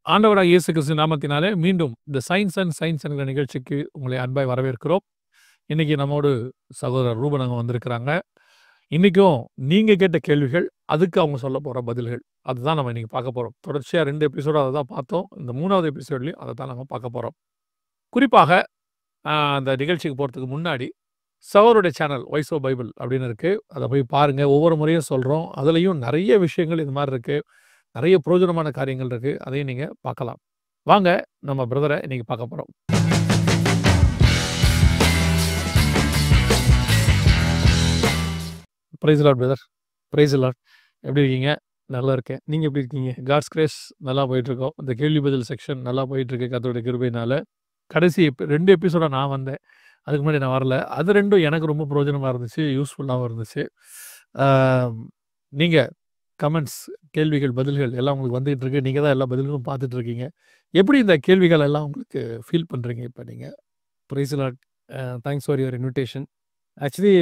ஆண்டவராகிய இயேசு கிறிஸ்து நாமத்தினாலே மீண்டும் இந்த சயின்ஸ் அண்ட் சயின்ஸ் என்கிற நிகழ்ச்சிக்கு உங்களை அன்பாய் வரவேற்கிறோம். இன்னைக்கு நம்மோடு சகோதரர் ரூபன் அவங்க வந்திருக்கிறாங்க. இன்னைக்கும் நீங்க கேட்ட கேள்விகள், அதுக்கு அவங்க சொல்லப் போற பதில்கள். அதுதான் நம்ம இன்னைக்கு பார்க்க போறோம். தொடர்ச்சியா 2 எபிசோடு அத தான் பார்த்தோம். இந்த 3வது எபிசோட்லயும் அத தான் நம்ம பார்க்க போறோம். குறிப்பாக அந்த நிகழ்ச்சிக்கு போறதுக்கு முன்னாடி சகோதரருடைய சேனல் வாய்ஸ் ஆஃப் பைபிள் அப்படின்னு இருக்கு. அத போய் பாருங்க. ஒவ்வொரு முறையும் சொல்றோம். அதுலயும் நெறைய விஷயங்கள் இது மாரி இருக்கு. நெறைய பிரயோஜனமான காரியங்கள் இருக்கு. அதையும் நீங்க பார்க்கலாம். வாங்க நம்ம பிரதர இன்னைக்கு பார்க்க போறோம். Praise the Lord brother. Praise the Lord. எப்படி இருக்கீங்க? நல்லா இருக்கேன். நீங்க எப்படி இருக்கீங்க? காட்ஸ் கிரேஸ் நல்லா போயிட்டுருக்கோம். இந்த கேள்வி பதில் செக்ஷன் நல்லா போயிட்டுருக்கு கர்த்தருடைய கிருபையினால. கடைசி 2 எபிசோடா நான் வந்தேன். அதுக்கு முன்னாடி நான் வரல. அது 2ம் எனக்கு ரொம்ப பிரயோஜனமா இருந்துச்சு. யூஸ்ஃபுல்லாவும் இருந்துச்சு. ஆ நீங்க கமெண்ட்ஸ், கேள்விகள், பதில்கள் எல்லாம் உங்களுக்கு வந்துட்டு இருக்கு. நீங்க தான் எல்லா பதில்களும் பார்த்துட்டு இருக்கீங்க. எப்படி இந்த கேள்விகள் எல்லாம் உங்களுக்கு ஃபீல் பண்றீங்க இப்ப நீங்க? Praise the Lord. Thanks for your invitation. Actually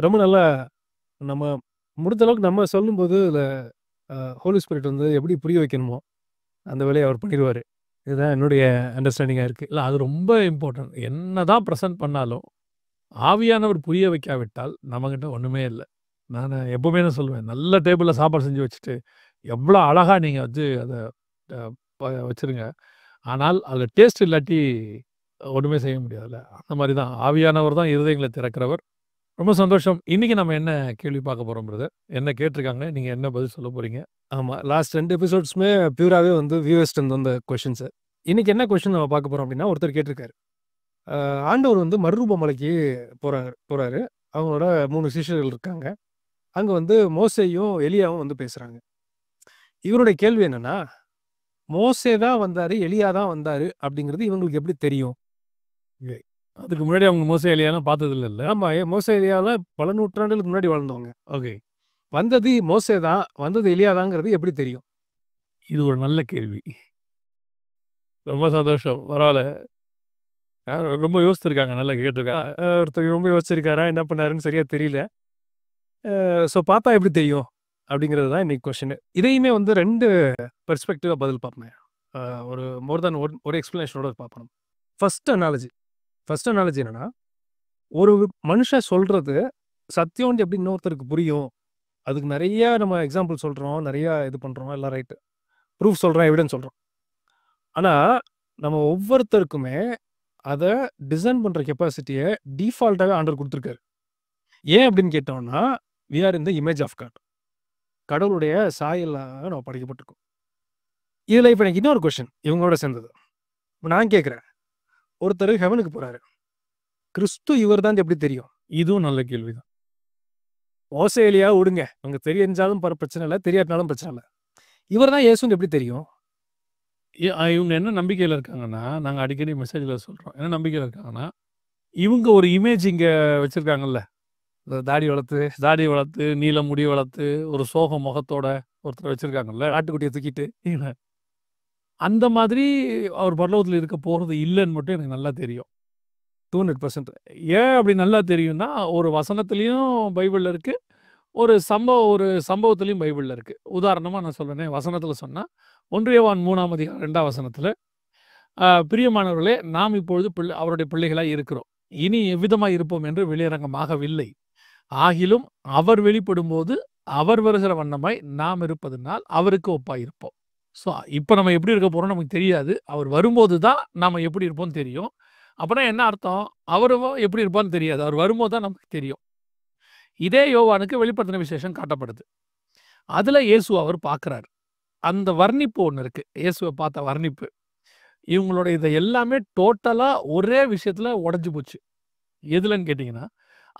ரொம்ப நல்லா நம்ம முடிந்த அளவுக்கு நம்ம சொல்லும்போது அதில் ஹோலி ஸ்பிரிட் வந்து எப்படி புரிய வைக்கணுமோ அந்த வேலையை அவர் பண்ணிடுவார். இதுதான் என்னுடைய அண்டர்ஸ்டாண்டிங்காக இருக்குது. இல்ல அது ரொம்ப இம்பார்ட்டன்ட். என்னதான் பிரசன்ட் பண்ணாலும், ஆவியானவர் புரிய வைக்காவிட்டால் நம்மகிட்ட ஒண்ணுமே இல்ல. நானு எப்பவுமே தான் சொல்லுவேன். நல்ல டேபிள்ல சாப்பாடு செஞ்சு வச்சுட்டு, எவ்வளோ அழகா நீங்க வந்து அத அ ப வச்சுருங்க. ஆனால் அதுல டேஸ்ட் இல்லாட்டி ஒண்ணுமே செய்ய முடியாதுல்ல. அந்த மாரி தான். ஆவியானவர் தான் இருதயங்கள திறக்கிறவர். ரொம்ப சந்தோஷம். இன்னைக்கு நம்ம என்ன கேள்வி பார்க்க போறோம் பிரதர்? என்ன கேட்டிருக்காங்க? நீங்க என்ன பதில் சொல்ல போறீங்க? ஆமாம், லாஸ்ட் 2 எபிசோட்ஸுமே பியூராகவே வந்து வியூவர்ஸ்ட் வந்த கொஷின்ஸு. இன்றைக்கி என்ன கொஷின் நம்ம பார்க்க போகிறோம் அப்படின்னா, ஒருத்தர் கேட்டிருக்காரு. ஆண்டவர் வந்து மறுரூப மலைக்கு போகிறாரு. அவங்களோட 3 சிஷ்யர்கள் இருக்காங்க. அங்கே வந்து மோசேயும் எலியாவும் வந்து பேசுகிறாங்க. இவருடைய கேள்வி என்னென்னா, மோசே தான் வந்தார், எலியா தான் வந்தார் அப்படிங்கிறது இவங்களுக்கு எப்படி தெரியும்? அதுக்கு முன்னாடி அவங்க மோசே எலியாலாம் பார்த்தது இல்லல்ல? ஆமா, மோசே எலியாலாம் பல நூற்றாண்டுகளுக்கு முன்னாடி வாழ்ந்தவங்க. ஓகே. வந்தது மோசே தான், வந்தது எலியா தாங்கிறது எப்படி தெரியும்? இது ஒரு நல்ல கேள்வி. ரொம்ப சந்தோஷம். பரவால்ல. ரொம்ப யோசிச்சிருக்காங்க. நல்லா கேட்டிருக்காங்க. ஒருத்தர் ரொம்ப யோசிச்சிருக்காரா, என்ன பண்ணாருன்னு சரியா தெரியல. ஸோ பார்த்தா எப்படி தெரியும்? அப்படிங்கிறது தான் இன்னைக்கு கொஸ்டின். இதையுமே வந்து 2 பெர்ஸ்பெக்டிவா பதில் பார்ப்பேன். ஒரு மோர் தென் ஒரு எக்ஸ்பிளனேஷனோட பார்ப்போம். ஃபர்ஸ்ட் அனாலஜி என்னன்னா, ஒரு மனுஷன் சொல்றது சத்தியம்னு எப்படி இன்னொருத்தருக்கு புரியும்? அதுக்கு நிறைய நம்ம எக்ஸாம்பிள் சொல்றோம், நிறைய இது பண்றோம், எல்லாம் ரைட்டு. ப்ரூஃப் சொல்றோம், எவிடன்ஸ் சொல்றோம். ஆனா நம்ம ஒவ்வொருத்தருக்குமே அதை டிசைன் பண்ற கெப்பாசிட்டியை டிஃபால்ட்டாகவே ஆண்டவர் கொடுத்துருக்காரு. ஏன் அப்படின்னு கேட்டோம்னா, we are in the image of God. கடவுளுடைய சாயலாக நம்ம படைக்கப்பட்டிருக்கோம். இதில் இப்போ எனக்கு இன்னொரு கொஸ்டின் இவங்களோட சேர்ந்தது. நான் கேட்குறேன், ஒருத்தர் ஹெவனுக்கு போறாரு, கிறிஸ்து இவர் தான் எப்படி தெரியும்? இதுவும் நல்ல கேள்விதான். மோசே எலியா விடுங்க, அவங்க தெரிஞ்சாலும் பிரச்சனை இல்லை, தெரியாட்டினாலும் பிரச்சனை இல்லை. இவர் தான் இயேசுன்னு எப்படி தெரியும்? இவங்க என்ன நம்பிக்கையில இருக்காங்கன்னா, நாங்க அடிக்கடி மெசேஜ்ல சொல்றோம். என்ன நம்பிக்கையில இருக்காங்கன்னா, இவங்க ஒரு இமேஜ் இங்க வச்சிருக்காங்கல்ல. தாடி வளர்த்து, நீல முடி வளர்த்து, ஒரு சோக முகத்தோட ஒருத்தர் வச்சிருக்காங்கல்ல. ஆட்டுக்குட்டியை தூக்கிட்டு. அந்த மாதிரி அவர் பரலோகத்துல இருக்க போறது இல்லன்னு மட்டும் எனக்கு நல்லா தெரியும். 200%. ஏன் அப்படி நல்லா தெரியும்னா, ஒரு வசனத்திலயும் பைபிள்ல இருக்கு. ஒரு சம்பவத்திலயும் பைபிள்ல இருக்கு. உதாரணமா நான் சொல்றேனே, வசனத்துல சொன்னா, 1 யோவான் 3ஆம் அதிகாரம் 2ஆம் வசனத்துல, பிரியமானவர்களே, நாம் இப்பொழுது அவருடைய பிள்ளைகளாய் இருக்கிறோம். இனி எவ்விதமாய் இருப்போம் என்று வெளியரங்கமாகவில்லை. ஆகிலும் அவர் வெளிப்படும்போது அவர் வருகிற வண்ணமாய் நாம் இருப்பதனால் அவருக்கு ஒப்பாய் இருப்போம். ஸோ இப்ப நம்ம எப்படி இருக்க போறோம்னு நமக்கு தெரியாது. அவர் வரும்போது தான் நாம எப்படி இருப்போம்னு தெரியும். அப்பனா என்ன அர்த்தம்? அவரும் எப்படி இருப்பான்னு தெரியாது. அவர் வரும்போது தான் நமக்கு தெரியும். இதே யோவானுக்கு வெளிப்படுத்தின விசேஷம் காட்டப்படுது. அதுல இயேசு அவர் பார்க்கிறார். அந்த வர்ணிப்பு ஒண்ணு இருக்கு. இயேசுவ பார்த்த வர்ணிப்பு. இவங்களோட இத எல்லாமே டோட்டலா ஒரே விஷயத்துல உடைஞ்சு போச்சு. எதுலன்னு கேட்டீங்கன்னா,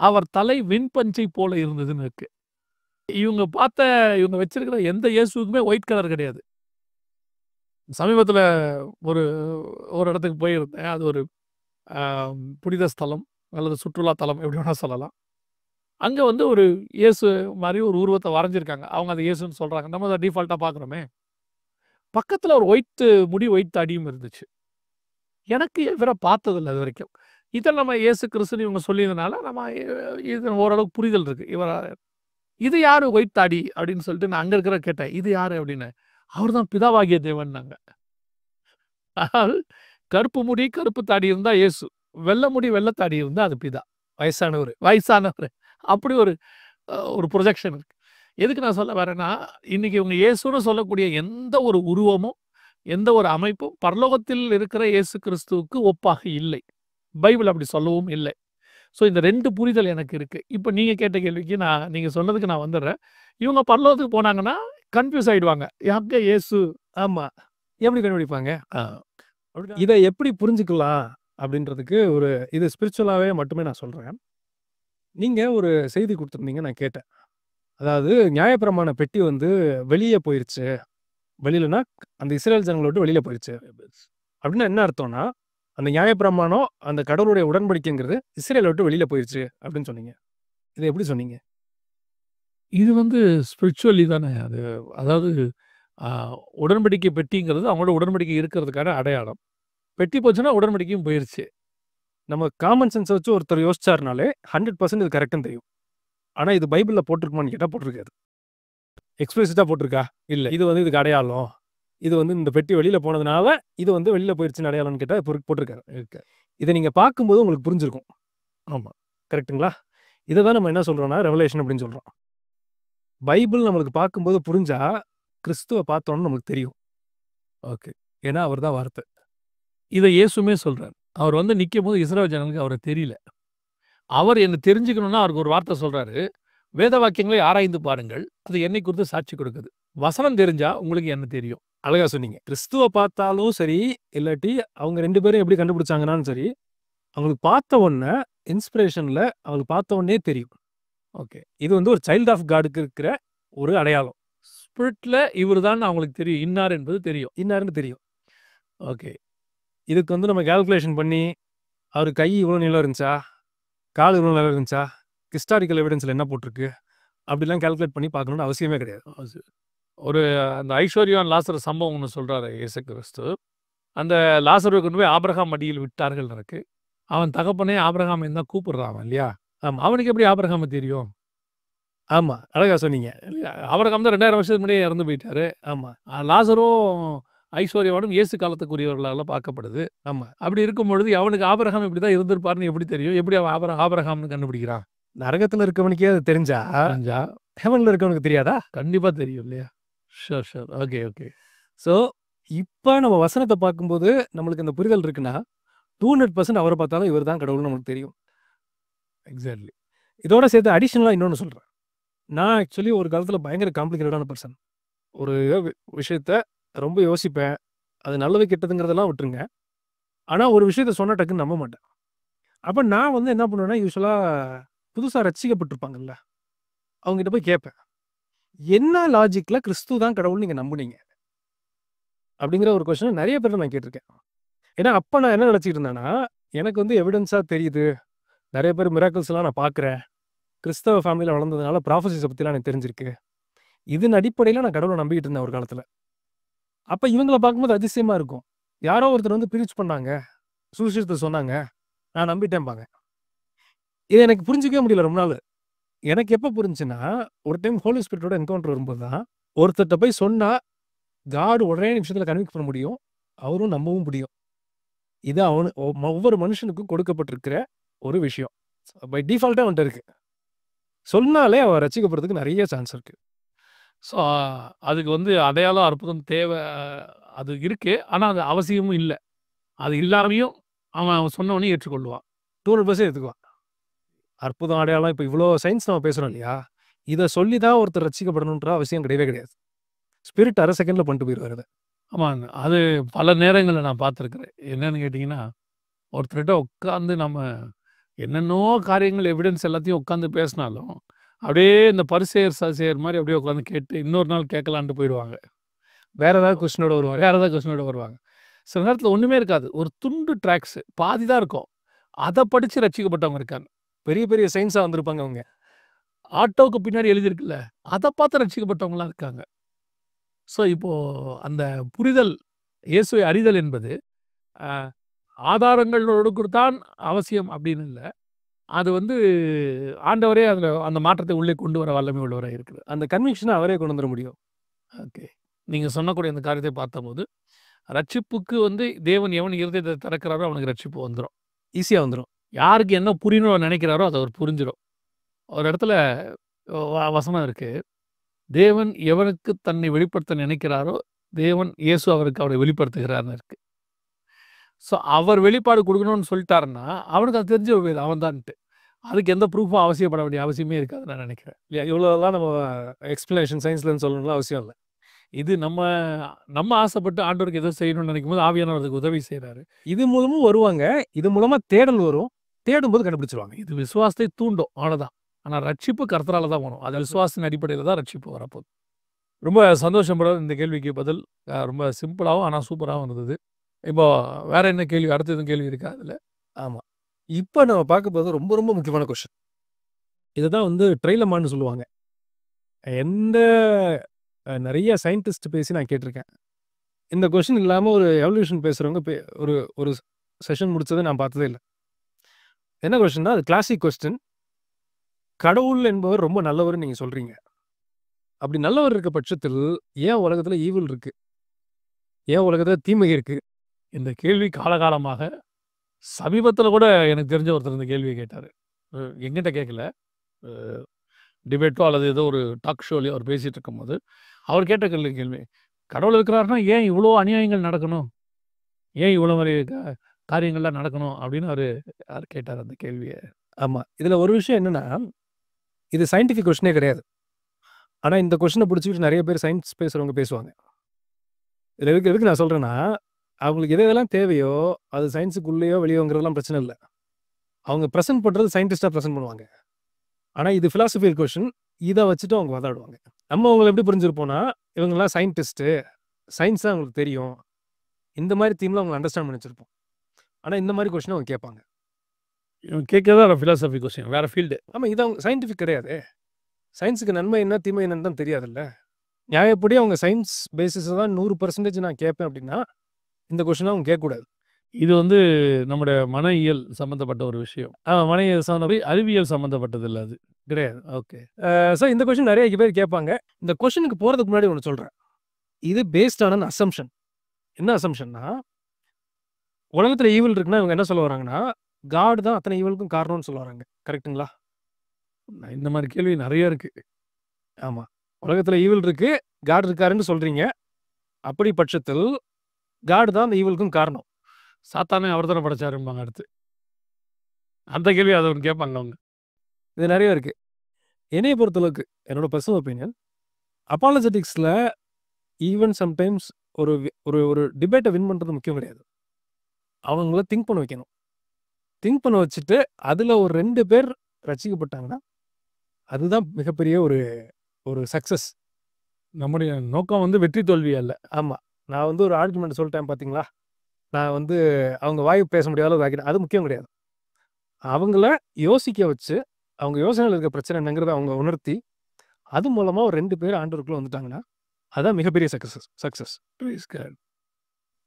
அவர் தலை வெண்பஞ்சை போல இருந்ததுன்னு இருக்கு. இவங்க வச்சிருக்கிற எந்த இயேசுவுக்குமே ஒயிட் கலர் கிடையாது. சமீபத்துல ஒரு இடத்துக்கு போயிருந்தேன். அது ஒரு புனித ஸ்தலம் அல்லது சுற்றுலா தலம் எப்படி வேணா சொல்லலாம். அங்க வந்து ஒரு இயேசு மாரி ஒரு உருவத்த வரைஞ்சிருக்காங்க. அவங்க அத இயேசுன்னு சொல்றாங்க. நம்ம அத டிஃபால்ட்டா பார்க்குறோமே. பக்கத்துல ஒரு ஒயிட் தாடியும் இருந்துச்சு. எனக்கு இவர பார்த்ததில்ல இதுவரைக்கும். இத நம்ம இயேசு கிறிஸ்துன்னு இவங்க சொல்லியதுனால, நம்ம இது ஓரளவுக்கு புரிதல் இருக்கு. இது யாரு ஒயிட் தாடி அப்படின்னு சொல்லிட்டு நான் அங்க இருக்கிறவர கேட்டேன். இது யாரு அப்படின்னு. அவர் தான் பிதாவாகிய தேவன்னாங்க. ஆனால் கருப்பு முடி, கருப்பு தாடி இருந்தா இயேசு. வெள்ள முடி, வெள்ள தாடி இருந்தா அது பிதா. வயசானவரு. வயசானவரு. அப்படி ஒரு ப்ரொஜெக்ஷன் இருக்கு. எதுக்கு நான் சொல்ல வரேன்னா, இன்னைக்கு இவங்க இயேசுன்னு சொல்லக்கூடிய எந்த ஒரு உருவமும், எந்த ஒரு அமைப்பும் பரலோகத்தில் இருக்கிற இயேசு கிறிஸ்துவுக்கு ஒப்பாக இல்லை. பைபிள் அப்படி சொல்லவும் இல்லை. ஸோ இந்த 2 புரிதல் எனக்கு இருக்கு. இப்ப நீங்க கேட்ட கேள்விக்கு நீங்க சொன்னதுக்கு நான் வந்துர்றேன். இவங்க பரலோகத்துக்கு போனாங்கன்னா, கன்ஃப்யூஸ் ஆயிடுவாங்க. எங்க இயேசு? ஆமா. எப்படி கண்டுபிடிப்பாங்க? ஆ. இத எப்படி புரிஞ்சுக்கலாம் அப்படின்றதுக்கு இது ஸ்பிரிச்சுவலாவே மட்டுமே நான் சொல்றேன். நீங்க ஒரு செய்தி குடுத்திருந்தீங்க, நான் கேட்டேன். அதாவது நியாயப்பிரமாண பெட்டி வந்து வெளிய போயிருச்சு. வெளிலனா அந்த இஸ்ரேல் ஜனங்கள விட்டு வெளில போயிருச்சு. அப்படின்னா என்ன அர்த்தம்னா, அந்த நியாயப்பிரமாணம், அந்த கடவுளுடைய உடன்படிக்கைங்கிறது இஸ்ரேல விட்டு வெளில போயிருச்சு அப்படின்னு சொன்னீங்க. இத எப்படி சொன்னீங்க? இது வந்து ஸ்பிரிச்சுவலி தானே அது. அதாவது அ உடன்படிக்கை பெட்டிங்கிறது அவங்களோட உடன்படிக்கை இருக்கிறதுக்கான அடையாளம். பெட்டி போச்சுன்னா உடன்படிக்கையும் போயிருச்சு. நம்ம காமன் சென்ஸ வச்சு ஒருத்தர் யோசிச்சாருனாலே 100% இது கரெக்ட்ன்னு தெரியும். ஆனா இது பைபிள்ல போட்டிருக்குமான்னு கேட்டா போட்டிருக்காது. எக்ஸ்பிளிசிட்டா போட்டிருக்கா? இல்ல. இது வந்து இதுக்கு அடையாளம். இது வந்து இந்த பெட்டி வெளில போனதுனால, இது வந்து வெளில போயிருச்சுன்னு அடையாளம்னு கேட்டா போட்டிருக்காரு. இருக்கு. இத நீங்க பார்க்கும்போது உங்களுக்கு புரிஞ்சிருக்கும். ஆமா. கரெக்ட்டுங்களா? இத தான் நம்ம என்ன சொல்றோம்னா, ரெவலேஷன் அப்படின்னு சொல்றோம். பைபிள் நம்மளுக்கு பார்க்கும்போது புரிஞ்சா, கிறிஸ்துவ பார்த்தோம்னு நமக்கு தெரியும். ஓகே. ஏன்னா அவர் தான் வார்த்தை. இத இயேசுமே சொல்றார். அவர் வந்து நிக்கும்போது இஸ்ரவேல் ஜனங்களுக்கு அவர தெரியல. அவர் என்ன தெரிஞ்சுக்கணும்னா அவருக்கு ஒரு வார்த்தை சொல்றாரு. வேத வாக்கியங்களை ஆராய்ந்து பாருங்கள். அது என்னை குறித்து சாட்சி கொடுக்குது. வசனம் தெரிஞ்சா உங்களுக்கு என்ன தெரியும். அழகா சொன்னீங்க. கிறிஸ்துவ பார்த்தாலும் சரி, இல்லாட்டி அவங்க 2 பேரும் எப்படி கண்டுபிடிச்சாங்கன்னாலும் சரி, அவங்களுக்கு பார்த்த உடனே இன்ஸ்பிரேஷன்ல அவங்களுக்கு பார்த்த உடனே தெரியும். ஓகே. இது வந்து ஒரு சைல்ட் ஆஃப் காட்க்கு இருக்கிற ஒரு அடையாளம். ஸ்பிரிட்ல இவரு தான் அவங்களுக்கு தெரியும். இன்னார் என்பது தெரியும். இன்னாருன்னு தெரியும். ஓகே. இதுக்கு வந்து நம்ம கால்குலேஷன் பண்ணி, அவரு கை இவ்வளோ நீளம் இருந்துச்சா? கால் இவ்வளோ நீளம் இருந்துச்சா? ஹிஸ்டாரிக்கல் எவிடன்ஸ்ல என்ன போட்டிருக்கு? அப்படிலாம் கால்குலேட் பண்ணி பார்க்கணும்னு அவசியமே கிடையாது. ஒரு அந்த ஐஸ்வர்யவான் லாசரு சம்பவம் ஒண்ணு சொல்றாரு இயேசு கிறிஸ்து. அந்த லாசருவை கொண்டு போய் ஆபிரகாம் மடியில் விட்டார்கள் இருக்கு. அவன் தகப்பனே ஆபிரகாமையும் தான் கூப்பிடுறான் அவன் இல்லையா? ஆமா. அவனுக்கு எப்படி ஆபிரகாம தெரியும்? ஆமா. அழகா சொன்னீங்க. ஆபிரகாம் தான் 2000 வருஷத்துக்கு முன்னாடியே இறந்து போயிட்டாரு. ஆமா. லாசரும் ஐஸ்வர்யவானும் இயேசு காலத்துக்குரியவர்களால பார்க்கப்படுது. ஆமா. அப்படி இருக்கும் பொழுது அவனுக்கு ஆபிரகாம் இப்படிதான் இருந்திருப்பாருன்னு எப்படி தெரியும்? எப்படி அவன் ஆபிரகாம்னு கண்டுபிடிக்கிறான்? நரகத்துல இருக்கவனுக்கே அது தெரிஞ்சா, தெரிஞ்சா ஹெவன்ல இருக்கவனுக்கு தெரியாதா? கண்டிப்பா தெரியும் இல்லையா? Sure, sure. Okay, okay. So, இப்ப நம்ம வசனத்த பார்க்கும்போது நம்மளுக்கு இந்த புரிதல் இருக்குன்னா, 200% அவர பார்த்தாலும் இவர் தான் கடவுள்னு நமக்கு தெரியும். எக்ஸாக்ட்லி. இதோட சேர்த்து அடிஷனலா இன்னொன்னு சொல்றேன். நான் ஆக்சுவலி ஒரு காலத்துல பயங்கர காம்ப்ளிகேட்டடான பெர்சன். ஒரு விஷயத்த ரொம்ப யோசிப்பேன். அது நல்லது கெட்டதுங்கிறதெல்லாம் விட்டுருங்க. ஆனா ஒரு விஷயத்த சொன்னா டக்குன்னு நம்ப மாட்டேன். அப்ப நான் வந்து என்ன பண்ணுவேன்னா, யூசுவலா புதுசா ரட்சிக்கப்பட்டிருப்பாங்கல்ல, அவங்ககிட்ட போய் கேட்பேன். என்ன லாஜிக்ல கிறிஸ்து தான் கடவுள்னு நீங்க நம்புனீங்க? அப்படிங்கிற ஒரு கொஸ்டின நெறைய பேர்ட்ட நான் கேட்டிருக்கேன். ஏன்னா அப்ப நான் என்ன நினைச்சுட்டு இருந்தேன்னா, எனக்கு வந்து எவிடன்ஸா தெரியுது. நெறைய பேர் மிராக்கிள்ஸ்லாம் நான் பார்க்குறேன். கிறிஸ்தவ ஃபேமிலில வளர்ந்ததுனால ப்ராஃபசிஸ பத்திலாம் எனக்கு தெரிஞ்சிருக்கு. இதன் அடிப்படையில நான் கடவுள நம்பிக்கிட்டு இருந்தேன் ஒரு காலத்துல. அப்ப இவங்கள பார்க்கும்போது அதிசயமா இருக்கும். யாரோ ஒருத்தர் வந்து பிரீச் பண்ணாங்க. சுவிசேஷத்த சொன்னாங்க. நான் நம்பிட்டேன்பாங்க. இத எனக்கு புரிஞ்சுக்கவே முடியல ரொம்ப நாளு. எனக்கு எப்ப புரிஞ்சுச்சுன்னா, ஒரு டைம் ஹோலி ஸ்பிரிட்டோட என்கவுண்டர் வரும்போது தான், ஒருத்தர்ட்ட போய் சொன்னா, காட் ஒரே நிமிஷத்துல கன்வின்ஸ் பண்ண முடியும். அவரும் நம்பவும் முடியும். இது ஒவ்வொரு மனுஷனுக்கும் கொடுக்கப்பட்டிருக்கிற ஒரு விஷயம். பை டிஃபால்ட்டா அவன்ட்ட இருக்கு. சொன்னாலே அவன் ரட்சிக்கப்படுறதுக்கு நெறைய சான்ஸ் இருக்கு. ஸோ அதுக்கு வந்து அடையாளம், அற்புதம் தேவை. அது இருக்கு. ஆனா அது அவசியமும் இல்ல. அது இல்லாமயும் அவன் சொன்னவனே ஏற்றுக்கொள்வான். 200% எடுத்துக்குவான். அற்புதம், அடையாளம் இப்ப இவ்ளோ சயின்ஸ் நம்ம பேசுறோம் இல்லையா? இத சொல்லி தான் ஒருத்தர் ரட்சிக்கப்படணுன்ற அவசியம் கிடையவே கிடையாது. ஸ்பிரிட் அரை செகண்ட்ல பண்ணிட்டு போயிருவாரு அத. ஆமாங்க. அது பல நேரங்கள்ல நான் பார்த்துருக்கிறேன். என்னன்னு கேட்டீங்கன்னா, ஒருத்தர்ட்ட உட்காந்து நம்ம என்னென்னோ காரியங்கள் எவிடன்ஸ் எல்லாத்தையும் உட்காந்து பேசினாலும், அப்படியே இந்த பரிசேயர், சதுசேயர் மாரி அப்படியே உட்காந்து கேட்டு, இன்னொரு நாள் கேட்கலான்ட்டு போயிடுவாங்க. வேற ஏதாவது கொஸ்டினோட வருவாங்க. வேற ஏதாவது கொஸ்டினோட வருவாங்க. சில நேரத்தில ஒண்ணுமே இருக்காது. ஒரு துண்டு ட்ராக்ஸ் பாதி தான் இருக்கும். அத படிச்சு ரட்சிக்கப்பட்டவங்க இருக்காங்க. பெரிய பெரிய சயின்ஸா வந்திருப்பாங்க அவங்க. ஆட்டோவுக்கு பின்னாடி எழுதியிருக்குல்ல, அத பார்த்து ரட்சிக்கப்பட்டவங்கலாம் இருக்காங்க. ஸோ இப்போ அந்த புரிதல், இயேசுவை அறிதல் என்பது அ ஆதாரங்களோடு தான் அவசியம் அப்படின்னு இல்ல. அது வந்து ஆண்டவரே அதுல அந்த மாற்றத்தை உள்ளே கொண்டு வர வல்லமை உள்ளவரா இருக்கிறார். அந்த கன்விக்ஷன அவரே கொண்டு வந்துர முடியும். ஓகே. நீங்க சொன்னக்கூடிய அந்த காரியத்தை பார்த்தபோது, ரட்சிப்புக்கு வந்து தேவன் எவன் இருதயத்தை திறக்கிறாரோ அவனுக்கு ரட்சிப்பு வந்துரும். ஈஸியா வந்துரும். யாருக்கு என்ன புரியணும்னு நினைக்கிறாரோ அது அவர் புரிஞ்சிடும். ஒரு இடத்துல வசனம் இருக்கு. தேவன் எவனுக்கு தன்னை வெளிப்படுத்த நினைக்கிறாரோ, தேவன் இயேசு அவருக்கு அவரை வெளிப்படுத்துகிறார்ன்னு இருக்கு. ஸோ அவர் வெளிப்பாடு குடுக்கணும்னு சொல்லிட்டாருன்னா, அவனுக்கு அது தெரிஞ்சு போயிடும் அவன் தான்ட்டு. அதுக்கு எந்த ப்ரூஃபும் அவசியப்பட வேண்டிய அவசியமே இருக்காதுன்னு நான் நினைக்கிறேன். இல்லையா? இவ்வளோலாம் நம்ம எக்ஸ்ப்ளனேஷன் சயின்ஸ்லன்னு சொல்லணும்லாம் அவசியம் இல்ல. இது நம்ம ஆசைப்பட்டு ஆண்டவருக்கு ஏதோ செய்யணும்னு நினைக்கும்போது ஆவியானவர் அதுக்கு உதவி செய்றாரு. இது மூலமும் வருவாங்க. இது மூலமா தேடல் வரும். தேடும்போது கண்டுபிடிச்சுருவாங்க. இது விசுவாசத்தை தூண்டும். அவ்வளோதான். ஆனா ரட்சிப்பு கர்த்தரால தான் வரும். அது விசுவாசத்தின் அடிப்படையில தான் ரட்சிப்பு வரப்போகுது. ரொம்ப சந்தோஷம் பிரதர். இந்த கேள்விக்கு பதில் ரொம்ப சிம்பிளாவும் ஆனா சூப்பராவும் இருந்தது. இப்போ வேற என்ன கேள்வி? அடுத்து எதுவும் கேள்வி இருக்கா அதுல? ஆமா. இப்ப நம்ம பார்க்க போறது ரொம்ப ரொம்ப முக்கியமான கொஸ்டின். இதுதான் வந்து ட்ரைலமான்னு சொல்லுவாங்க. எந்த நெறைய சயின்டிஸ்ட் பேசி நான் கேட்டிருக்கேன். இந்த கொஸ்டின் இல்லாம ஒரு எவல்யூஷன் பேசுறவங்க ஒரு செஷன் முடிச்சத நான் பார்த்ததே இல்ல. என்ன கொஸ்டின்னா, அது கிளாசிக் கொஸ்டின். கடவுள் என்பவர் ரொம்ப நல்லவர்ன்னு நீங்க சொல்றீங்க. அப்படி நல்லவர் இருக்க பட்சத்தில் ஏன் உலகத்துல ஈவில் இருக்கு? ஏன் உலகத்துல தீமை இருக்கு? இந்த கேள்வி காலகாலமாக சமீபத்துல கூட எனக்கு தெரிஞ்ச ஒருத்தர் இந்த கேள்விய கேட்டாரு. என்கிட்ட கேட்கல. டிபேட்டோ அல்லது ஏதோ ஒரு டாக் ஷோலயோ அவர் பேசிட்டு இருக்கும்போது, அவர் கேட்ட கேள்வி. கடவுள் இருக்கிறாருன்னா ஏன் இவ்வளோ அநியாயங்கள் நடக்கணும்? ஏன் இவ்வளோ மாரி காரியங்கள்லாம் நடக்கணும்? அப்படின்னு அவரு கேட்டார் அந்த கேள்விய. ஆமா. இதுல ஒரு விஷயம் என்னன்னா, இது சயின்டிஃபிக் கொஸ்டினே கிடையாது. ஆனா இந்த கொஸ்டின புடிச்சுக்கிட்டு நெறைய பேர் சயின்ஸ் பேசுறவங்க பேசுவாங்க. இதுல எதுக்கு நான் சொல்றேன்னா, அவங்களுக்கு எதெல்லாம் தேவையோ, அது சயின்ஸுக்குள்ளேயோ வெளியோங்கிறதெல்லாம் பிரச்சனை இல்ல. அவங்க பிரசன்ட் பண்றது சயின்டிஸ்ட்டா பிரசன்ட் பண்ணுவாங்க. ஆனா இது பிலாசபிக்கல் கொஸ்டின். இத வச்சுட்டு அவங்க வாதாடுவாங்க. நம்ம அவங்கள எப்படி புரிஞ்சிருப்போம்னா, இவங்கலாம் சயின்டிஸ்ட்டு. சயின்ஸ் தான் அவங்களுக்கு தெரியும். இந்த மாரி தீம்ல அவங்க அண்டர்ஸ்டாண்ட் பண்ணி வச்சிருப்போம். ஆனா இந்த மாரி கொஸ்டின் அவங்க கேட்பாங்க. இவன் கேட்கறது பிலாசபி கொஸ்டின். வேற ஃபீல்டு. ஆமா. இது அவங்க சயின்டிஃபிக் கிடையாதே. சயின்ஸுக்கு நன்மை என்ன, தீமை என்னன்னு தான் தெரியாதுல்ல. நியாயப்படி அவங்க சயின்ஸ் பேசிஸ்ல தான் 100% நான் கேட்பேன் அப்படின்னா, இந்த கொஸ்டின அவங்க கேட்கக்கூடாது. இது வந்து நம்முடைய மனயியல் சம்மந்தப்பட்ட ஒரு விஷயம். மனித சார்ந்த அறிவியல் சம்மந்தப்பட்டது இல்ல அது. கிடையாது. ஓகே. ஸோ இந்த கொஸ்டின் நெறைய பேர் கேட்பாங்க. இந்த கொஸ்டினுக்கு போறதுக்கு முன்னாடி ஒண்ணு சொல்றேன். இது பேஸ்ட் ஆன் அன் அசம்ப்ஷன். என்ன அசம்ப்ஷன்னா, உலகத்துல ஈவில் இருக்குன்னா இவங்க என்ன சொல்ல வராங்கன்னா, காட் தான் அத்தனை ஈவிலுக்கும் காரணம்னு சொல்ல வராங்க. கரெக்ட்டுங்களா? இந்த மாரி கேள்வி நெறைய இருக்கு. ஆமா. உலகத்துல ஈவில் இருக்கு. காட் இருக்காருன்னு சொல்றீங்க. அப்படி பட்சத்தில் காட் தான் அந்த ஈவிலுக்கும் காரணம். சாத்தானே அவர் தானே படைச்சாரும்பாங்க அடுத்து. அந்த கேள்வி அத ஒண்ணு கேட்பாங்க அவங்க. இது நெறைய இருக்கு. என்னைய பொறுத்தளவுக்கு என்னோட பெர்சனல் ஒப்பீனியன், அப்பாலஜெட்டிக்ஸ்ல ஈவன் சம்டைம்ஸ் ஒரு ஒரு டிபேட்ட வின் பண்றது முக்கியம் கிடையாது. அவங்கள திங்க் பண்ண வைக்கணும். திங்க் பண்ண வச்சுட்டு, அதுல ஒரு 2 பேர் ரட்சிக்கப்பட்டாங்கன்னா, அதுதான் மிகப்பெரிய ஒரு சக்சஸ். நம்முடைய நோக்கம் வந்து வெற்றி தோல்வி அல்ல. ஆமா. நான் வந்து ஒரு ஆர்குமெண்ட் சொல்லிட்டேன் பார்த்தீங்களா? நான் வந்து அவங்க வாய் பேச முடியாத அளவுக்கு ஆக்கிட்டேன். அது முக்கியம் கிடையாது. அவங்கள யோசிக்க வச்சு, அவங்க யோசனையில இருக்க பிரச்சனை என்னங்கிறத அவங்க உணர்த்தி, அது மூலமா ஒரு 2 பேர் ஆண்டவருக்குள்ள வந்துட்டாங்கன்னா, அதான் மிகப்பெரிய சக்சஸ். Price God.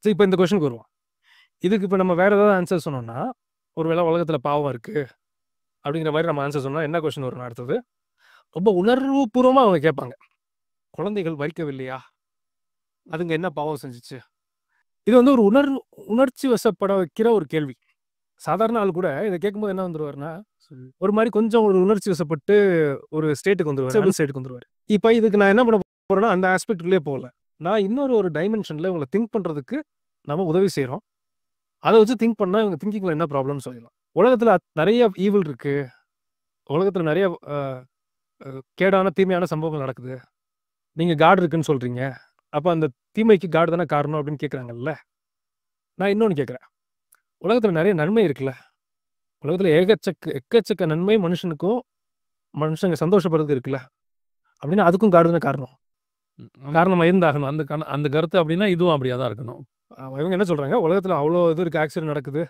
சரி, இப்ப இந்த கொஸ்டினுக்கு வருவோம். இதுக்கு இப்ப நம்ம வேற ஏதாவது ஆன்சர் சொன்னோம்னா, ஒருவேளை உலகத்துல பாவம் இருக்கு அப்படிங்கிற மாரி நம்ம ஆன்சர் சொன்னா என்ன கொஸ்டின் வரும் அடுத்தது? ரொம்ப உணர்வுபூர்வமா அவங்க கேட்பாங்க. குழந்தைகள் வரிக்கவில்லையா? அதுங்க என்ன பாவம் செஞ்சுச்சு? இது வந்து ஒரு உணர்ச்சி வசப்பட வைக்கிற ஒரு கேள்வி. சாதாரண ஆள் கூட இத கேட்கும்போது என்ன வந்துருவாருன்னா, ஒரு மாரி கொஞ்சம் ஒரு உணர்ச்சி வசப்பட்டு ஒரு ஸ்டேட்டுக்கு வந்துருவாரு. இப்ப இதுக்கு நான் என்ன பண்ண போறேன்னா, அந்த ஆஸ்பெக்ட்குள்ளேயே போகல. நான் இன்னொரு டைமென்ஷன்ல இவங்கள திங்க் பண்றதுக்கு நம்ம உதவி செய்றோம். அத வச்சு திங்க் பண்ணா இவங்க திங்கிங்ல என்ன ப்ராப்ளம்னு சொல்லலாம். உலகத்துல நெறைய ஈவில் இருக்கு. உலகத்துல நெறைய கேடான, தீமையான சம்பவங்கள் நடக்குது. நீங்க காட் இருக்குன்னு சொல்றீங்க. அப்ப அந்த தீமைக்கு காட் தானே காரணம் அப்படின்னு கேட்கறாங்கல்ல. நான் இன்னொன்னு கேட்கிறேன். உலகத்துல நெறைய நன்மை இருக்குல்ல. உலகத்துல எக்கச்சக்க நன்மை மனுஷங்க சந்தோஷப்படுறதுக்கு இருக்குல்ல. அப்படின்னா அதுக்கும் காட் தானே காரணம். காரணமா இருந்தாகணும். அந்த கருத்து அப்படின்னா இதுவும் அப்படியா தான் இருக்கணும். இவங்க என்ன சொல்றாங்க? உலகத்துல அவ்வளோ இது இருக்கு, ஆக்சிடென்ட் நடக்குது.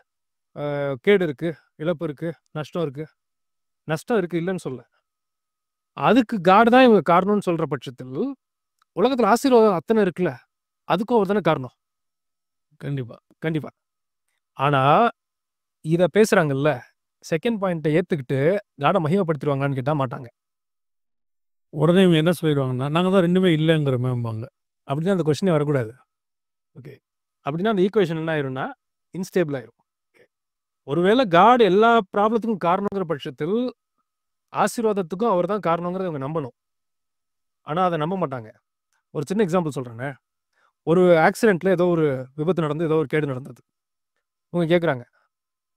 கேடு இருக்கு, இழப்பு இருக்கு, நஷ்டம் இருக்கு. நஷ்டம் இருக்கு இல்லன்னு சொல்லல. அதுக்கு காட் தான் இவங்க காரணம்னு சொல்ற பட்சத்தில், உலகத்துல ஆசீர்வாதம் அத்தனை இருக்குல்ல. அதுக்கும் அவர் தானே காரணம். கண்டிப்பா. ஆனா, இத பேசுறாங்கல்ல, செகண்ட் பாயிண்ட்ட ஏத்துக்கிட்டு காட மகிமைப்படுத்திருவாங்களான்னு கேட்டா மாட்டாங்க. உடனே இவங்க என்ன சொல்லிருவாங்கன்னா, நாங்க தான் 2மே இல்லங்கிற மேம்பாங்க. அப்படின்னா அந்த கொஸ்டினே வரக்கூடாது. ஓகே. அப்படின்னா அந்த ஈக்குவேஷன் என்ன ஆயிரும்னா இன்ஸ்டேபிள் ஆயிரும். ஒருவேளை காட் எல்லா ப்ராப்ளத்துக்கும் காரணங்கிற பட்சத்தில் ஆசீர்வாதத்துக்கும் அவர் தான் காரணங்கிறத அவங்க நம்பணும். ஆனால் அதை நம்ப மாட்டாங்க. ஒரு சின்ன எக்ஸாம்பிள் சொல்கிறேங்க. ஒரு ஆக்சிடென்ட்ல ஏதோ ஒரு விபத்து நடந்து ஏதோ ஒரு கேடு நடந்தது. அவங்க கேட்குறாங்க,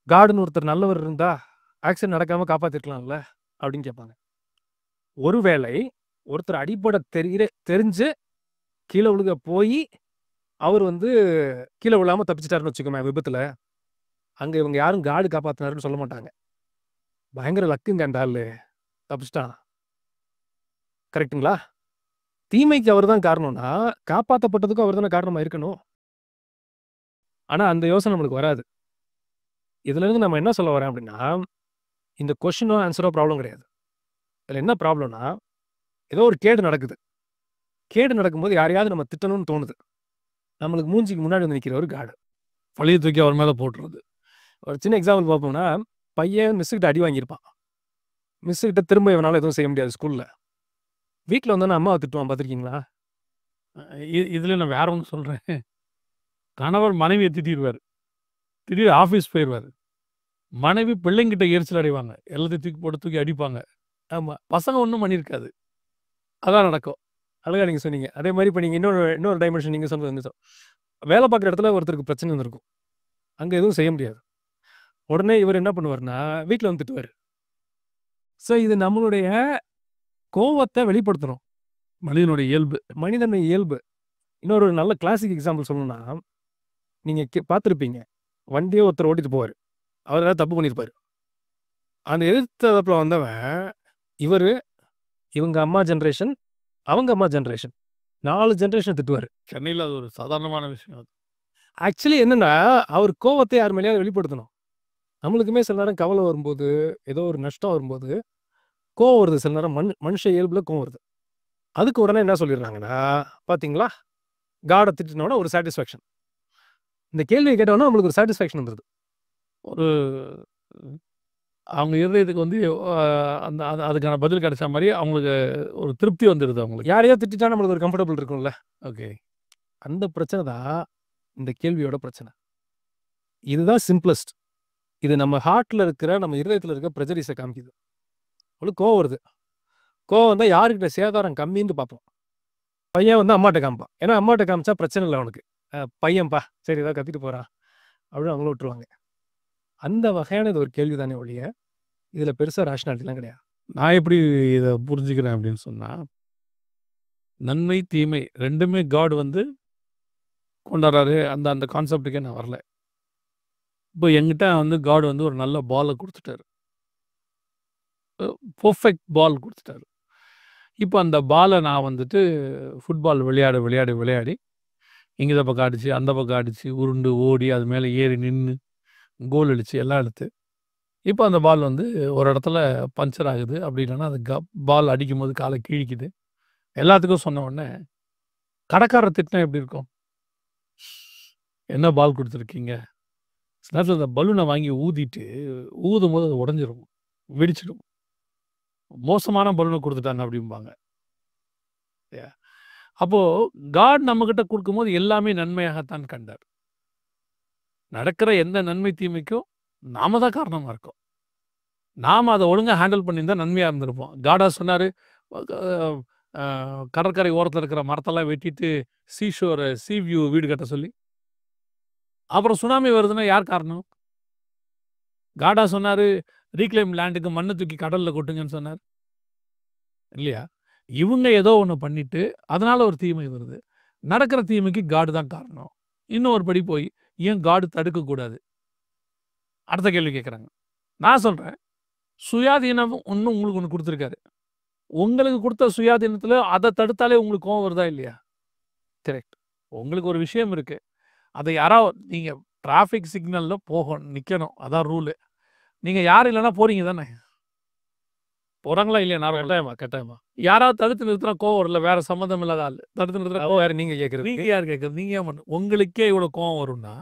காடுன்னு ஒருத்தர் நல்லவர் இருந்தா ஆக்சிடென்ட் நடக்காமல் காப்பாற்றிருக்கலாம்ல அப்படின்னு கேட்பாங்க. ஒருவேளை ஒருத்தர் அடிப்பட தெரிஞ்சு கீழே விழுக போய் அவர் வந்து கீழே விழாமல் தப்பிச்சிட்டாருன்னு வச்சுக்கோமே விபத்தில், அங்கே இவங்க யாரும் காடு காப்பாற்றினாருன்னு சொல்ல மாட்டாங்க. பயங்கர லக்குங்க அந்த ஆள் தப்பிச்சிட்டான். கரெக்டுங்களா? தீமைக்கு அவர் தான் காரணம்னா காப்பாற்றப்பட்டதுக்கும் அவர் தானே காரணமாக இருக்கணும். ஆனால் அந்த யோசனை நம்மளுக்கு வராது. இதுலேருந்து நம்ம என்ன சொல்ல வரேன் அப்படின்னா, இந்த கொஷினோ ஆன்சரோ ப்ராப்ளம் கிடையாது. இதில் என்ன ப்ராப்ளம்னா, ஏதோ ஒரு கேடு நடக்குது. கேடு நடக்கும்போது யாரையாவது நம்ம திட்டணும்னு தோணுது. நம்மளுக்கு மூஞ்சிக்கு முன்னாடி வந்து நிற்கிற ஒரு காடு. பழைய தூக்கி அவர் மேலே போட்டுறது. ஒரு சின்ன எக்ஸாம்பிள் பார்ப்போம்னா, பையன் மிஸ்ஸுக்கிட்ட அடி வாங்கியிருப்பான். மிஸ்ஸுக்கிட்ட திரும்ப இவனால் எதுவும் செய்ய முடியாது ஸ்கூலில். வீட்டில் வந்தோன்னா அம்மாவை திட்டுவான், பார்த்துருக்கீங்களா? இதில் நான் வேற ஒன்று சொல்கிறேன். கணவர் மனைவியை திட்டிடுவார். திடீர் ஆஃபீஸ் போயிடுவார். மனைவி பிள்ளைங்கிட்ட எரிச்சல் அடைவாங்க. எல்லாத்தையும் தூக்கி போட்டு தூக்கி அடிப்பாங்க. ஆமாம், பசங்க ஒன்றும் பண்ணியிருக்காது. அதான் நடக்கும். அழகாக நீங்கள் சொன்னீங்க. அதே மாதிரி இப்போ நீங்கள் இன்னொரு டைமென்ஷன் நீங்கள் சொன்னது, வேலை பார்க்குற இடத்துல ஒருத்தருக்கு பிரச்சனை இருந்திருக்கும். அங்கே எதுவும் செய்ய முடியாது. உடனே இவர் என்ன பண்ணுவார்னா வீட்டில் வந்து திட்டுவார். ஸோ இது நம்மளுடைய கோவத்தை வெளிப்படுத்தணும். மனிதனுடைய இயல்பு. மனிதனுடைய இயல்பு. இன்னொரு நல்ல கிளாசிக் எக்ஸாம்பிள் சொல்லணும்னா, நீங்கள் பார்த்துருப்பீங்க, வண்டியை ஒருத்தர் ஓட்டிட்டு போவார். அவர் ஏதாவது தப்பு பண்ணியிருப்பார். அந்த எதிர்த்த தப்பில் வந்தவன் இவங்க அம்மா ஜென்ரேஷன், அவங்க அம்மா ஜென்ரேஷன், 4 ஜென்ரேஷன் திட்டுவார். சென்னையில் அது ஒரு சாதாரணமான விஷயம். அது ஆக்சுவலி என்னன்னா, அவர் கோவத்தை யார் மேலேயாவது வெளிப்படுத்தணும். நம்மளுக்குமே சில நேரம் கவலை வரும்போது, ஏதோ ஒரு நஷ்டம் வரும்போது கோவம் வருது. சில நேரம் மனுஷ இயல்புல கோவம் வருது. அதுக்கு உடனே என்ன சொல்லிடுறாங்கன்னா, பார்த்தீங்களா, காடை திட்டினோட ஒரு சாட்டிஸ்ஃபேக்ஷன். இந்த கேள்வியை கேட்டோன்னா நம்மளுக்கு ஒரு சாட்டிஸ்ஃபேக்ஷன் வந்துடுது. ஒரு அவங்க இருதயத்துக்கு வந்து அந்த அதுக்கான பதில் கிடைச்ச மாதிரி அவங்களுக்கு ஒரு திருப்தி வந்துடுது. அவங்களுக்கு யாரையோ திட்டா நம்மளுக்கு ஒரு கம்ஃபர்டபுள் இருக்கும்ல. ஓகே, அந்த பிரச்சனை தான் இந்த கேள்வியோட பிரச்சனை. இதுதான் சிம்பிளஸ்ட். இது நம்ம ஹார்ட்ல இருக்கிற, நம்ம இருதயத்தில் இருக்கிற ப்ரெஜரிஸை காமிக்குது. அவளுக்கு கோவம் வருது. கோவம் வந்தால் யாருக்கிட்ட சேதாரம் கம்மின்னு பார்ப்போம். பையன் வந்து அம்மாட்ட காமிப்பான். ஏன்னா அம்மாட்ட காமிச்சா பிரச்சனை இல்லை அவனுக்கு. பையன்பா சரி ஏதாவது கத்திட்டு போகிறான் அப்படின்னு அவங்களும் விட்டுருவாங்க. அந்த வகையான இது ஒரு கேள்வி தானே ஒழிய இதில் பெருசாக ரேஷனாலிட்டிலாம் கிடையாது. நான் எப்படி இதை புரிஞ்சுக்கிறேன் அப்படின்னு சொன்னால், நன்மை தீமை ரெண்டுமே காட் வந்து கொண்டாடுறாரு. அந்த கான்செப்டுக்கே நான் வரல. இப்போ என்கிட்ட வந்து காட் வந்து ஒரு நல்ல பாலை கொடுத்துட்டாரு. பர்ஃபெக்ட் பால் கொடுத்துட்டாரு. இப்போ அந்த பாலை நான் வந்துட்டு ஃபுட்பால் விளையாடி இந்த பக்கம் அடித்து அந்த பக்கம் அடித்து உருண்டு ஓடி அது மேலே ஏறி நின்று கோல் அடித்து எல்லாம் எடுத்து, இப்போ அந்த பால் வந்து ஒரு இடத்துல பஞ்சர் ஆகுது. அப்படி இல்லைன்னா அது பால் அடிக்கும் போது காலை கிழிக்குது. எல்லாத்துக்கும் சொன்ன உடனே கடைக்காரர் திட்டினா எப்படி இருக்கும்? என்ன பால் கொடுத்துருக்கீங்க? நேரத்தில் அந்த பலூனை வாங்கி ஊதும் போது அது உடஞ்சிரும், வெடிச்சிடும். மோசமான பலூனை கொடுத்துட்டாங்க அப்படிம்பாங்க. அப்போது காட் நம்மக்கிட்ட கொடுக்கும்போது எல்லாமே நன்மையாகத்தான் கண்டார். நடக்கிற எந்த நன்மை தீமைக்கும் நாம தான் காரணமாக இருக்கோம். நாம் அதை ஒழுங்காக ஹேண்டில் பண்ணியிருந்தால் நன்மையாக இருந்திருப்போம். காடா சொன்னார், கடற்கரை ஓரத்தில் இருக்கிற மரத்தெல்லாம் வெட்டிட்டு சீ வியூ வீடு கட்ட சொல்லி. அப்புறம் சுனாமி வருதுன்னா யார் காரணம்? காடா சொன்னார், ரீக்ளைம் லேண்டுக்கு மண்ணை தூக்கி கடலில் கொட்டுங்கன்னு சொன்னார் இல்லையா? இவங்க ஏதோ ஒன்று பண்ணிட்டு அதனால ஒரு தீமை வருது. நடக்கிற தீமைக்கு காடு தான் காரணம். இன்னும் ஒரு படி போய் ஏன் காடு தடுக்கக்கூடாது? அடுத்த கேள்வி கேட்குறாங்க. நான் சொல்கிறேன், சுயாதீனம் உங்களுக்கு ஒன்று கொடுத்துருக்காரு. உங்களுக்கு கொடுத்த சுயாதீனத்தில் அதை தடுத்தாலே உங்களுக்கு கோவம் வருதா இல்லையா? கரெக்ட். உங்களுக்கு ஒரு விஷயம் இருக்குது, அதை யாராவது நீங்கள் டிராஃபிக் சிக்னலில் நிற்கணும், அதான் ரூலு. நீங்கள் யாரும் இல்லைன்னா போகிறீங்க தானே? போகிறாங்களா இல்லையா? நான் கட்டாயமா யாராவது தடுத்து நிறுத்தினா கோவம் வரல, வேற சம்மந்தம் இல்லாத ஆள் தடுத்து நிறுத்தினா வேறு நீங்கள் கேட்குறது. நீங்கள் யார் கேட்குறது? நீங்கள் ஏன் உங்களுக்கே இவ்வளோ கோவம் வரும்னா,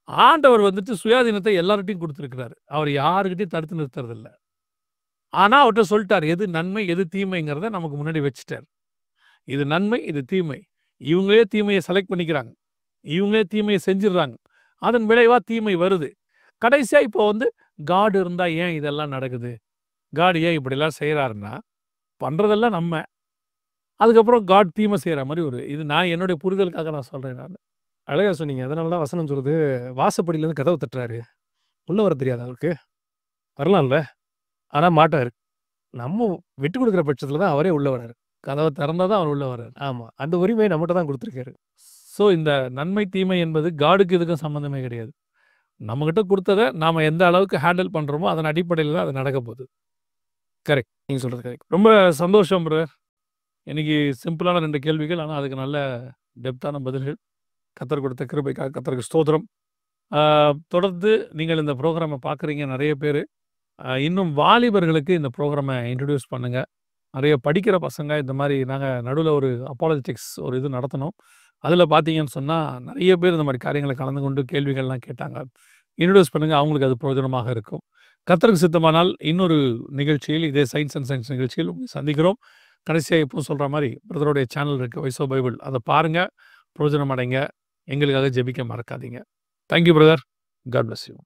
ஆண்டவர் வந்துட்டு சுயாதீனத்தை எல்லார்கிட்டையும் கொடுத்துருக்கிறாரு. அவர் யாருக்கிட்டையும் தடுத்து நிறுத்துறதில்ல. ஆனால் அவர்கிட்ட சொல்லிட்டார் எது நன்மை எது தீமைங்கிறத நமக்கு முன்னாடி வச்சுட்டார். இது நன்மை இது தீமை. இவங்களே தீமையை செலக்ட் பண்ணிக்கிறாங்க. இவங்களே தீமையை செஞ்சிடுறாங்க. அதன் விளைவா தீமை வருது. கடைசியா இப்போ வந்து காட் இருந்தா ஏன் இதெல்லாம் நடக்குது? காட் ஏன் இப்படிலாம் செய்றாருன்னா, பண்றதெல்லாம் நம்ம. அதுக்கப்புறம் காட் தீமை செய்ற மாரி இது நான் என்னுடைய புரிதலுக்காக நான் சொல்றேன் நானு. அழகா சொன்னீங்க. அதனால தான் வசனம் சொல்லுது, வாசப்படியிலேருந்து கதவு தட்டுறாரு. உள்ள வர தெரியாதா அவருக்கு? வரலாம்ல. ஆனா மாட்டாரு. நம்ம விட்டு குடுக்குற பட்சத்தில தான் அவரே உள்ள வராரு. கதவ திறந்தா தான் அவர் உள்ள வராரு. ஆமா. அந்த உரிமைய நம்மட்ட தான் குடுத்துருக்காரு. ஸோ இந்த நன்மை, தீமை என்பது காடுக்கு இதுக்கும் சம்மந்தமே கிடையாது. நம்மகிட்ட குடுத்தத நாம எந்த அளவுக்கு ஹேண்டில் பண்றோமோ, அதன் அடிப்படையில தான் அது நடக்க போகுது. கரெக்ட். நீங்க சொல்றது கரெக்ட். ரொம்ப சந்தோஷம் பிரதர். இன்னைக்கு சிம்பிளான 2 கேள்விகள். ஆனா அதுக்கு நல்ல டெப்த்தான பதில்கள். கர்த்தர் கொடுத்த கிருபைக்காக கர்த்தருக்கு ஸ்தோத்திரம். தொடர்ந்து நீங்கள் இந்த புரோகிராம பார்க்குறீங்க நெறைய பேரு. இன்னும் வாலிபர்களுக்கு இந்த புரோகிராம இன்ட்ரோடியூஸ் பண்ணுங்க. நெறைய படிக்கிற பசங்க இந்த மாரி நாங்க நடுவுல ஒரு அப்பாலஜெடிக்ஸ் இது நடத்துனோம். அதில பார்த்தீங்கன்னு சொன்னா, நெறைய பேர் இந்த மாரி காரியங்கள கலந்து கொண்டு கேள்விகள்லாம் கேட்டாங்க. இன்ட்ரோடியூஸ் பண்ணுங்க. அவங்களுக்கு அது பிரயோஜனமாக இருக்கும். கர்த்தருக்கு சித்தமானால் இன்னொரு நிகழ்ச்சியில் இதே சயின்ஸ் அண்ட் சயின்ஸ் நிகழ்ச்சியில் உங்களை சந்திக்கிறோம். கடைசியா எப்பவும் சொல்ற மாரி பிரதருடைய சேனல் இருக்கு. Voice of Bible. அத பாருங்க. பிரயோஜனம் அடைங்க. எங்களுக்காக ஜெபிக்க மறக்காதீங்க. Thank you brother. God bless you.